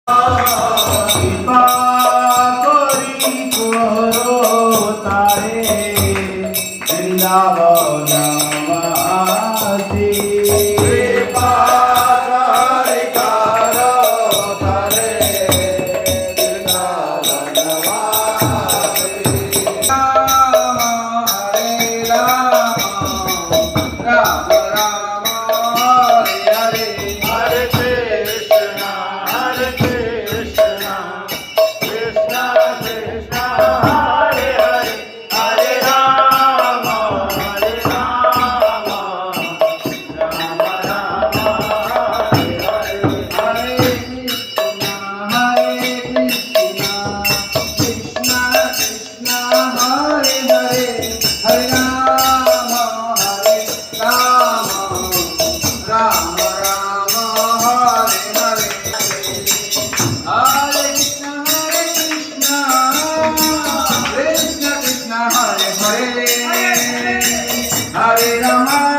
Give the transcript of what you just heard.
कृपा करी करो तारे वृंदावनवासी कृपा करी करो तारे वृंदावनवासी राम हरे राम राम राम हरे हरे हरे कृष्णा कृष्णा कृष्णा कृष्णा हरे हरे हरे राम राम राम हरे हरे हरे कृष्णा कृष्णा कृष्णा हरे हरे हरे राम राम राम हरे हरे हरे कृष्णा कृष्णा कृष्णा हरे हरे हरे राम